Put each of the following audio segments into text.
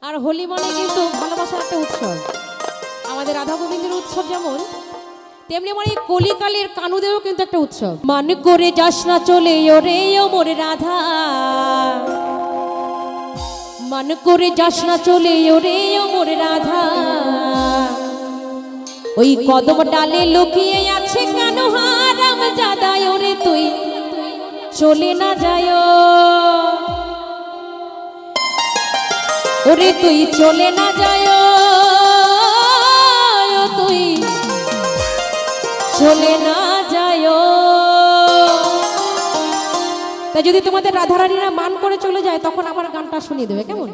আর হোলি মানে কিন্তু ভালোবাসার একটা উৎসব। আমাদের রাধা গোবিন্দের উৎসব যেমন, তেমনি আমার এই কলিকালের কানুদেরও কিন্তু একটা উৎসব। মান করে যাস না চলে ওরে মোর রাধা, মান করে যাস না চলে ওরে মোর রাধা, ওই কদম ডালে লুকিয়ে আছে কেন হারাম জাদা, ওরে তুই চলে না যায়, ওরে তুই চলে না যায়, তুই চলে না যায়। তাই যদি তোমাদের রাধারানীরা মান করে চলে যায় তখন আমার গানটা শুনিয়ে দেবে, কেমন?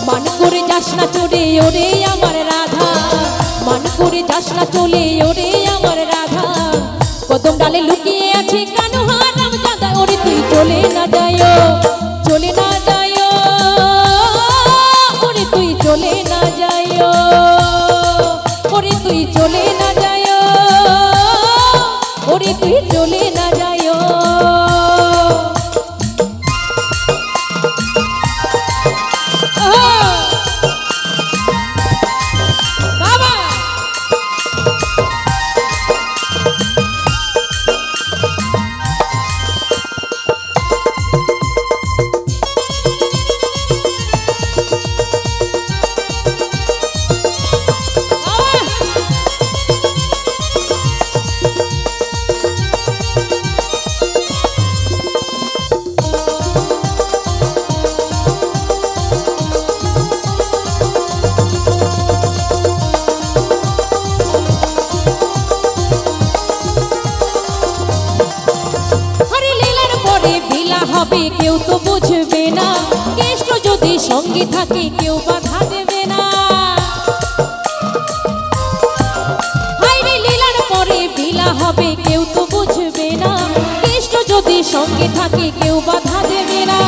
মান করে যাস না চলে ওরে আমার রাধা, মান করে যাস না চলে ওরে আমার রাধা, কদম ডালে লুকিয়ে আছে কেন হারাম জাদা, ওরে তুই চলে না যায়, চলে না যায়, ওরে তুই চলে না যায়, ওরে তুই চলে না যায়, ওরে তুই চলে না যায়। হবে কেউ তো বুঝবে না, কৃষ্ণ যদি সঙ্গে থাকে কেউ বাধা দেবে না, হায়রে লীলার পরে বিলা হবে কেউ তো বুঝবে না, কৃষ্ণ যদি সঙ্গে থাকে কেউ বাধা দেবে না,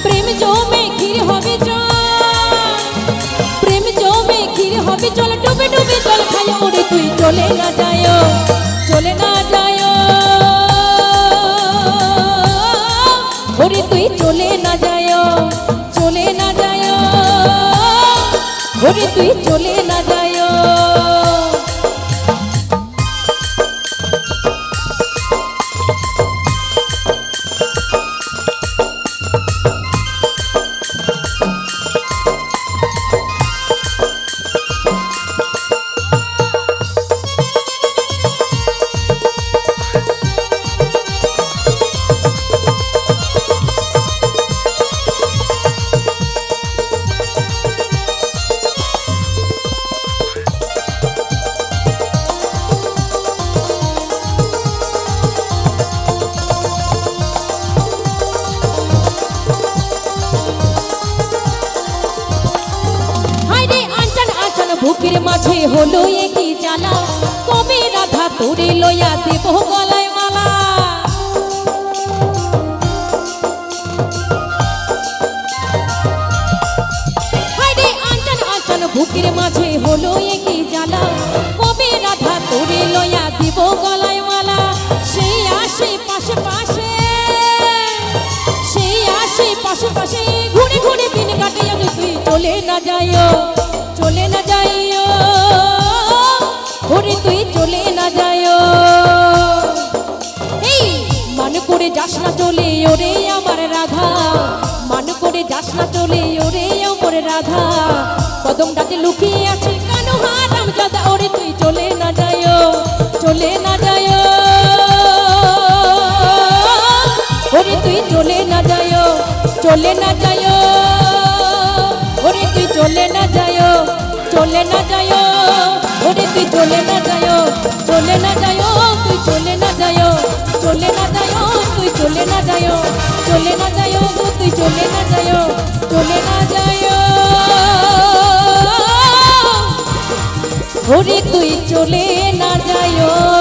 প্রেম জমে ক্ষীর হবে জল, প্রেম জমে ক্ষীর হবে জল, ডুবে ডুবে জল খায়, ওরে তুই চলে না যায়, চলে না যায়, ওরে তুই চলে না যায়, চলে না যায়, ওরে তুই চলে না যায়। বুকের মাঝে হলো একই জ্বালা, কবে রাধা তোরে লইয়া দেব গলায় মালা, হায়রে আঞ্চন আঞ্চন বুকের মাঝে হলো একই জ্বালা, কবে রাধা তোরে লইয়া দেব গলায় মালা, সেই আসে পাশে পাশে, সেই আসে পাশে পাশে, ঘুরে ঘুরে দিন কাটে, তুই চলে না যায়, চলে না যায়, ওরে তুই চলে না যায়, এই মান করে যাস না চলে ওরে আমার রাধা, মান করে যাস না চলে ওরে আমার রাধা, কদম ডালে লুকিয়ে আছে কেন হারাম জাদা, ওরে তুই চলে না যায়, চলে না যায়, ওরে তুই চলে না যায়, চলে না যায়। চলে না যায়ো, তুই চলে না যায়ো, চলে না যায়ো, তুই চলে না যায়ো, চলে না যায়ো, তুই চলে না যায়ো, চলে না যায়ো, ওরে তুই চলে না যায়ো।